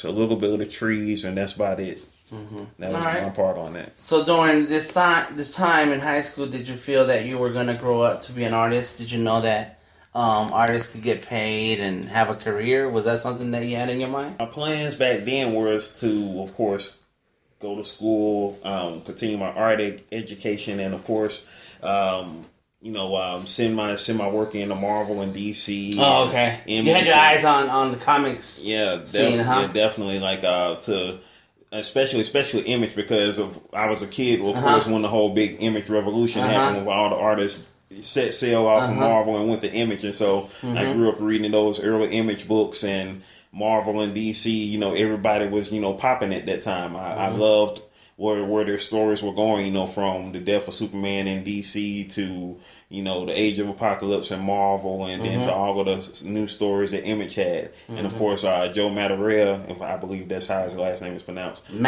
grass, a little bit of the trees, and that's about it. That was my part on that. So during this time in high school, did you feel that you were going to grow up to be an artist? Did you know that artists could get paid and have a career? Was that something that you had in your mind? My plans back then was to, of course, go to school, continue my art education, and of course, send my work into Marvel and DC. Oh, okay. You had your eyes on the comics. Scene, yeah, definitely. Like to especially Image, because I was a kid. Of course, when the whole big Image revolution happened, when all the artists set sail off from Marvel and went to Image, and so I grew up reading those early Image books, and Marvel and DC. Everybody was popping at that time. I loved where their stories were going, from the death of Superman in DC to, the Age of Apocalypse in Marvel, and then to all of the new stories that Image had. And of course, Joe Madureira, if I believe that's how his last name is pronounced. Joe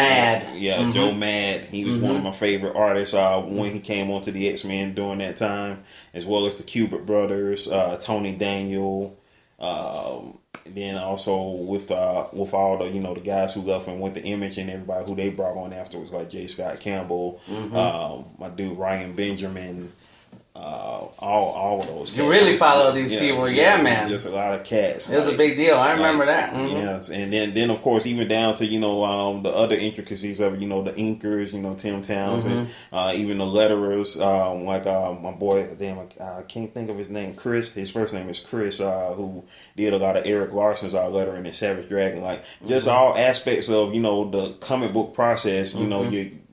Mad. He was one of my favorite artists when he came onto the X-Men during that time, as well as the Kubert brothers, Tony Daniel, then also with all the the guys who left and went to Image, and everybody who they brought on afterwards, like J. Scott Campbell, my dude Ryan Benjamin, all of those cats. You really follow these people, man. Just a lot of cats. It was a big deal. I remember that. Yes, and then of course even down to the other intricacies of the inkers, Tim Townsend, even the letterers, like my boy, I can't think of his name, Chris. His first name is Chris, who did a lot of Eric Larson's lettering and Savage Dragon, just all aspects of the comic book process.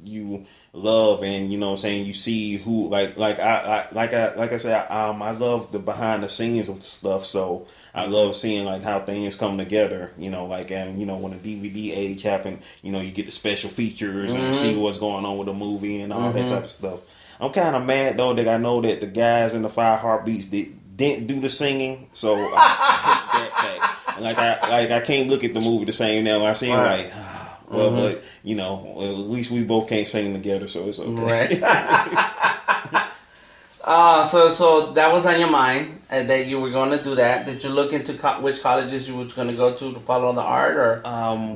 You love, and you see who like I said, I love the behind the scenes of stuff, so I love seeing how things come together, and when the DVD age happened, you get the special features and see what's going on with the movie and all that type of stuff. I'm kind of mad though that I know that the guys in the 5 Heartbeats didn't do the singing, so I hate that fact. I can't look at the movie the same now. I see him but at least we both can't sing together, so it's okay. Right. So that was on your mind that you were going to do that. Did you look into which colleges you were going to go to follow the art, or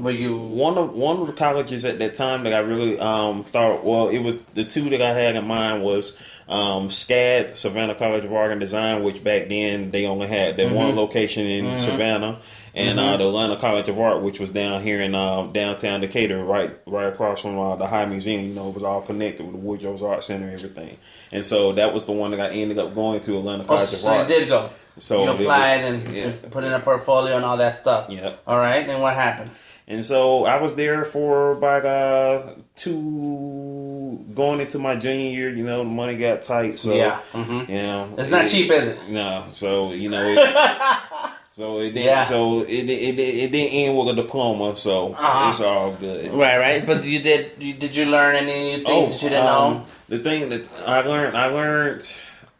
were you one of the colleges at that time that I really thought? Well, it was the two that I had in mind was SCAD, Savannah College of Art and Design, which back then they only had that one location in Savannah. And the Atlanta College of Art, which was down here in downtown Decatur, right across from the High Museum. It was all connected with the Woodrow's Art Center and everything. And so that was the one that I ended up going to, Atlanta College of Art. So you did go. So you applied and put in a portfolio and all that stuff. Yep. All right. And what happened? And so I was there for about going into my junior year. The money got tight. So it's not cheap, is it? No. So So it didn't. So it didn't end with a diploma. So it's all good. Right. But did you learn any things that you didn't know? The thing that I learned.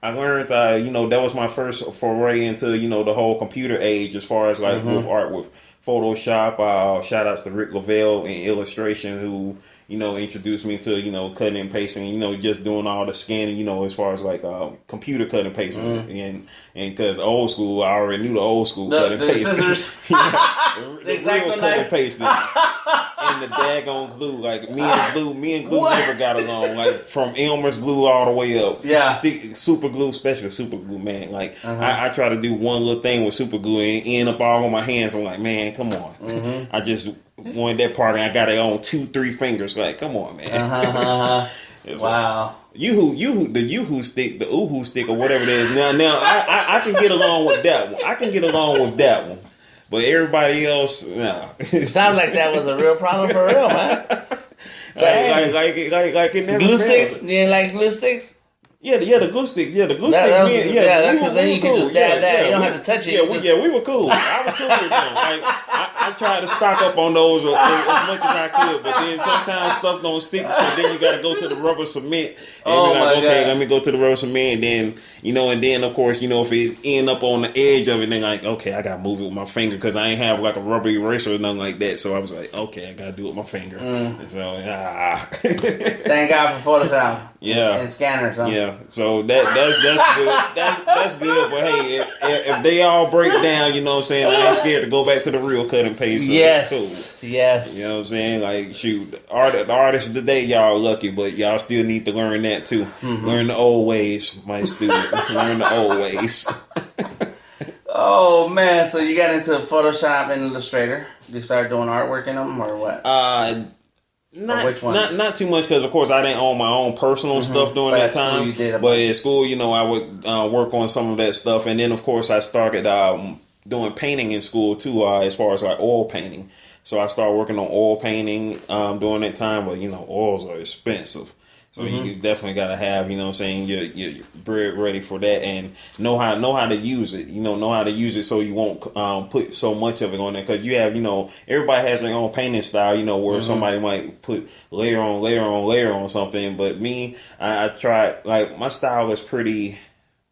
That was my first foray into the whole computer age, as far as with art, with Photoshop. Shout outs to Rick Lavelle in illustration, who introduced me to cutting and pasting, just doing all the scanning, as far as computer cutting and pasting, and because old school, I already knew the old school cutting and pasting. Scissors. the exactly real cutting and pasting. And the daggone glue, me and glue never got along. From Elmer's glue all the way up. Yeah. Super glue, especially super glue, man. I try to do one little thing with super glue and end up all on my hands. I'm like, man, come on. I just wanted that part, and I got it on 2-3 fingers. Come on, man. Wow. The Yoo-hoo stick, the Oohoo stick, or whatever it is. Now, I can get along with that one. But everybody else, nah. It sounds like that was a real problem for real, man. Like it never glue failed. sticks? You didn't like glue sticks? Yeah, the glue stick. Yeah, the glue stick. Because then you can just dab that. You don't have to touch it. We were cool. I was cool with them. I tried to stock up on those as much as I could, but then sometimes stuff don't stick, so then you got to go to the rubber cement. And let me go to the rubber cement, and then and then of course, if it end up on the edge of it, then okay, I got to move it with my finger, because I ain't have a rubber eraser or nothing like that. So I was like, okay, I got to do it with my finger. And so thank God for Photoshop. Yeah. And scanners. Huh? Yeah. So that's good. That's good. But hey, if they all break down, I ain't scared to go back to the real cut and paste. So yes. That's cool. Yes. You know what I'm saying? Like, shoot, the artists today, y'all lucky, but y'all still need to learn that too. Learn the old ways, my student. Learn the old ways. Oh man, so you got into Photoshop and Illustrator? You started doing artwork in them, or what? Not too much, because of course I didn't own my own personal stuff during that time. But at school, you know, I would work on some of that stuff, and then of course I started doing painting in school too, as far as like oil painting. So I started working on oil painting during that time, but you know, oils are expensive. So you definitely got to have, you know what I'm saying, your bread ready for that, and know how to use it. You know how to use it so you won't put so much of it on there, because you have, you know, everybody has their own painting style, you know, where somebody might put layer on layer on layer on something. But me, I tried, like, my style is pretty,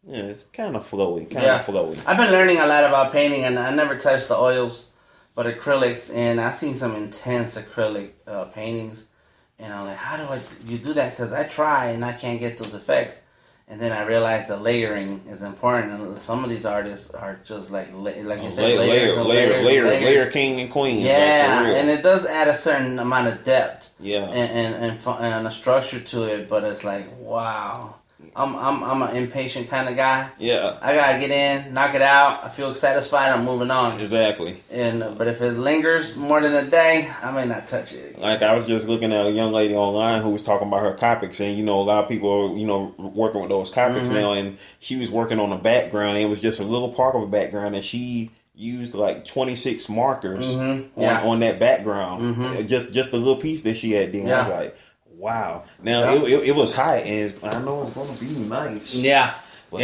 it's kind of flowy, flowy. I've been learning a lot about painting, and I never touched the oils, but acrylics, and I've seen some intense acrylic paintings. And I'm like, how do you do that? Because I try and I can't get those effects. And then I realized the layering is important. And some of these artists are just like you said, layer king and queen. Yeah, like, and it does add a certain amount of depth. Yeah, and a structure to it. But it's like, wow. I'm an impatient kind of guy. Yeah, I gotta get in, knock it out. I feel satisfied. I'm moving on. Exactly. But if it lingers more than a day, I may not touch it. Like, I was just looking at a young lady online who was talking about her Copics, and you know, a lot of people are, you know, working with those Copics now, and she was working on a background. And it was just a little part of a background, and she used like 26 markers on that background. Just a little piece that she had done. I was like, wow. Now, it was high, and I know it's going to be nice. Yeah. But,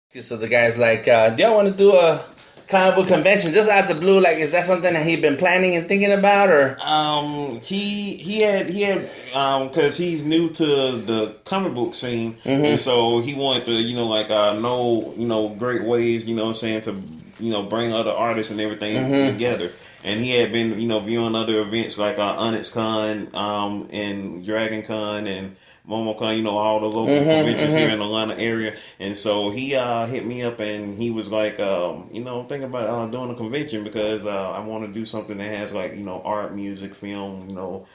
so the guy's like, do y'all want to do a comic book convention? Just out the blue, like, is that something that he'd been planning and thinking about, or? He had because he's new to the comic book scene, and so he wanted to, you know, like, know, you know, great ways, you know what I'm saying, to, you know, bring other artists and everything together. And he had been, you know, viewing other events like Onyx Con and Dragon Con and MomoCon, you know, all the local conventions here in the Atlanta area. And so he hit me up, and he was like, you know, thinking about doing a convention, because I want to do something that has, like, you know, art, music, film, you know,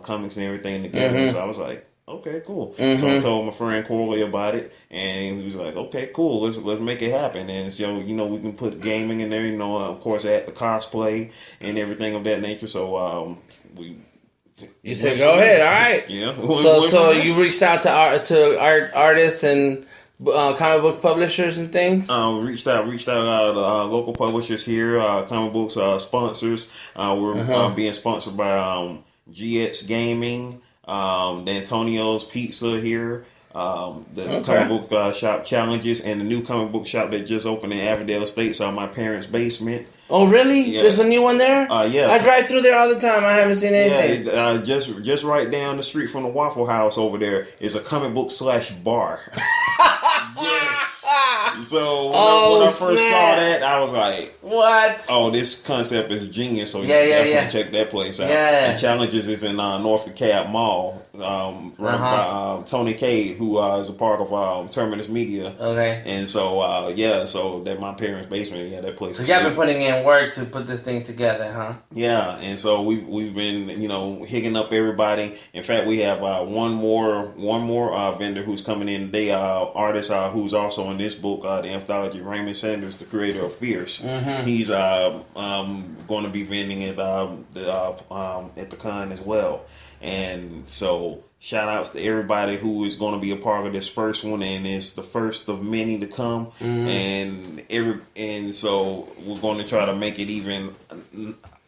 comics and everything together. So I was like, okay, cool. So I told my friend Corley about it, and he was like, okay, cool, let's make it happen. And so, you know, we can put gaming in there, you know, of course, at the cosplay and everything of that nature. So you said, go ahead, all right. Yeah. So you reached out to artists and comic book publishers and things? Reached out local publishers here, comic books sponsors. We're being sponsored by GX Gaming, D'Antonio's Pizza here, the comic book shop Challenges, and the new comic book shop that just opened in Avondale Estates, my parents' basement. Oh, really? Yeah. There's a new one there? Yeah. I drive through there all the time. I haven't seen anything. Yeah, just right down the street from the Waffle House over there is a comic book /bar. Yes. So when I first saw that, I was like, "What? Oh, this concept is genius!" So you definitely check that place out. Yeah. And Challenges is in North DeKalb Mall, run by Tony Cade, who is a part of Terminus Media. Okay. And so so that my parents' basement, that place. So y'all been putting in work to put this thing together, huh? Yeah, and so we've been, you know, hitting up everybody. In fact, we have one more vendor who's coming in today, artist who's also in this book, the anthology, Raymond Sanders, the creator of Fierce. He's going to be vending at the con as well. And so shout outs to everybody who is going to be a part of this first one, and it's the first of many to come. And so we're going to try to make it even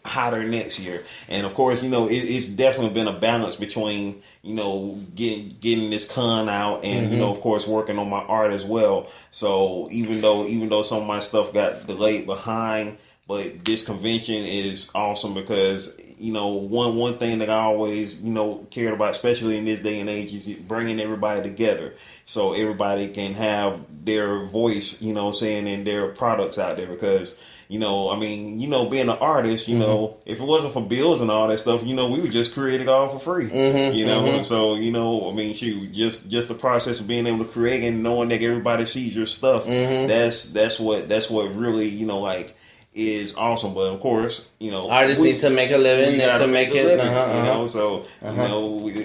hotter next year. And of course, you know, it's definitely been a balance between, you know, getting this con out and you know, of course, working on my art as well. So even though some of my stuff got delayed behind, but this convention is awesome because, you know, one thing that I always, you know, cared about, especially in this day and age, is bringing everybody together so everybody can have their voice, you know, saying, and their products out there. Because, you know, I mean, you know, being an artist, you know, if it wasn't for bills and all that stuff, you know, we would just create it all for free, you know. And so, you know, I mean, shoot, just the process of being able to create and knowing that everybody sees your stuff, that's what really, you know, like, is awesome. But of course, artists need to make a living. We gotta make a living, So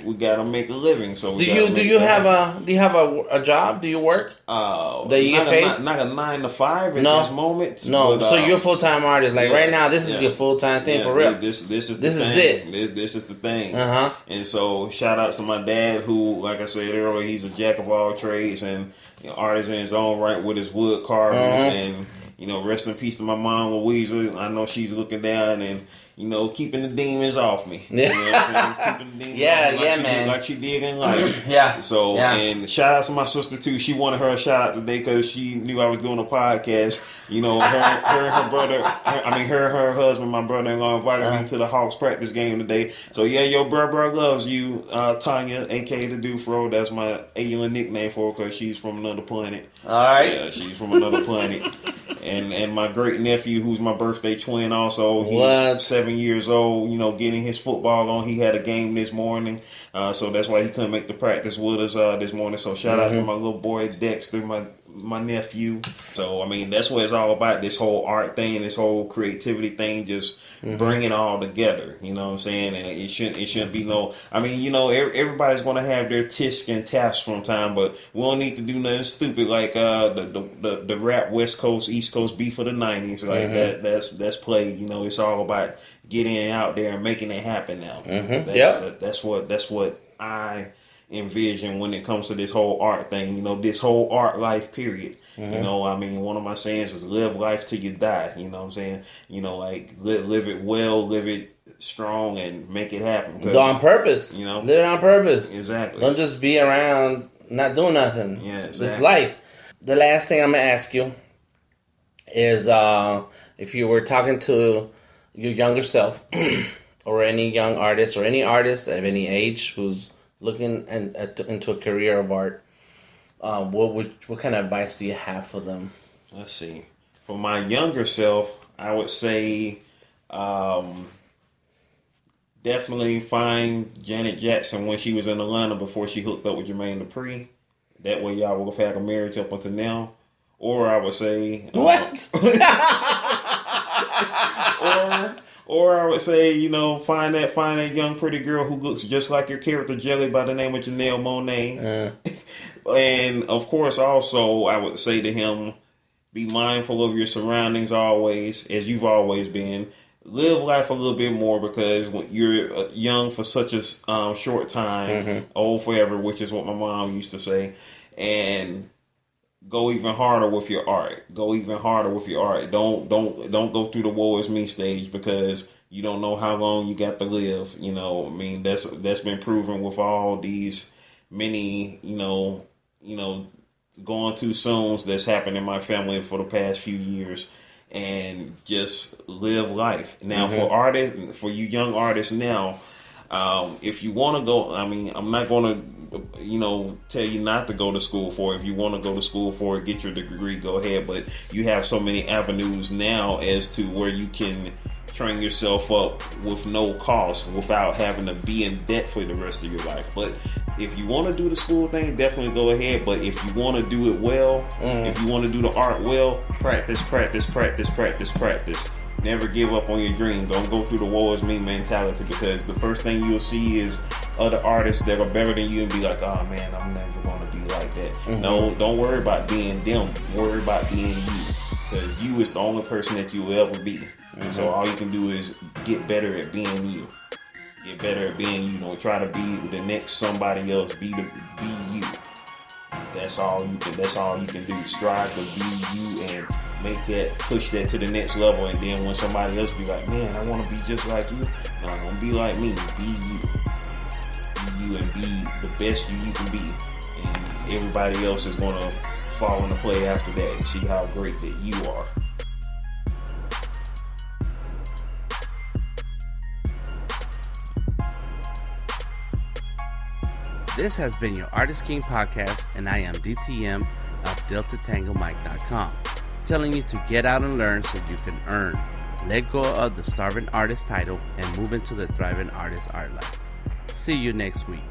we gotta make a living. So do you have a job? Do you work? That you get paid? Not a 9 to 5 at this moment. No, but, so you're a full-time artist. Like right now, this is your full-time thing for real. This is it. This is the thing. And so shout out to my dad, who, like I said earlier, he's a jack of all trades and artist in his own right with his wood carvings. And rest in peace to my mom, Louisa. I know she's looking down and keeping the demons off me. Yeah. Keeping the demons off me man. like she did in life. So, and shout out to my sister too. She wanted her a shout out today because she knew I was doing a podcast. Her brother, her husband, my brother-in-law, invited me to the Hawks practice game today. So your brother loves you, Tanya, aka the Dufro. That's my alien nickname for her because she's from another planet. All right. Yeah, she's from another planet. And my great nephew, who's my birthday twin, also he's 7 years old. Getting his football on. He had a game this morning, so that's why he couldn't make the practice with us this morning. So shout out to my little boy Dexter, my nephew. So that's what it's all about. This whole art thing, this whole creativity thing, just bring it all together. You know what I'm saying? And it shouldn't be everybody's gonna have their tisk and taps from time, but we don't need to do nothing stupid like the rap West Coast East Coast beef of the 90s. Like that's played. It's all about getting out there and making it happen now. That's what I envision when it comes to this whole art thing. This whole art life period. One of my sayings is live life till you die. You know what I'm saying? Like live it well, live it strong, and make it happen. Do on purpose. Live it on purpose. Exactly. Don't just be around not doing nothing. Yeah, exactly. It's life. The last thing I'm gonna ask you is if you were talking to your younger self or any young artist or any artist of any age who's looking into a career of art, what kind of advice do you have for them? Let's see. For my younger self, I would say definitely find Janet Jackson when she was in Atlanta before she hooked up with Jermaine Dupri. That way y'all would have had a marriage up until now. Or I would say... What? Or I would say, find that young pretty girl who looks just like your character Jelly by the name of Janelle Monáe. And of course, also, I would say to him, be mindful of your surroundings always, as you've always been. Live life a little bit more, because when you're young for such a short time, old forever, which is what my mom used to say. And go even harder with your art. Don't go through the woe is me stage, because you don't know how long you got to live. That's been proven with all these many, going too soon that's happened in my family for the past few years. And just live life. Now for you young artists now, if you want to go, I'm not going to, tell you not to go to school for it. If you want to go to school for it, get your degree, go ahead. But you have so many avenues now as to where you can train yourself up with no cost without having to be in debt for the rest of your life. But if you want to do the school thing, definitely go ahead. But if you want to do it well, if you want to do the art well, practice. Never give up on your dream. Don't go through the woe is me mentality, because the first thing you'll see is other artists that are better than you and be like, oh man, I'm never going to be like that. No, don't worry about being them. Worry about being you, because you is the only person that you will ever be. So all you can do is get better at being you. Get better at being you. Don't try to be the next somebody else. Be you. That's all you can do. Strive to be you and push that to the next level. And then when somebody else be like, man, I want to be just like you. No, don't be like me. Be you. Be you and be the best you can be. And everybody else is going to fall into play after that and see how great that you are. This has been your Artist King podcast, and I am DTM of DeltaTangoMike.com, telling you to get out and learn so you can earn. Let go of the starving artist title and move into the thriving artist art life. See you next week.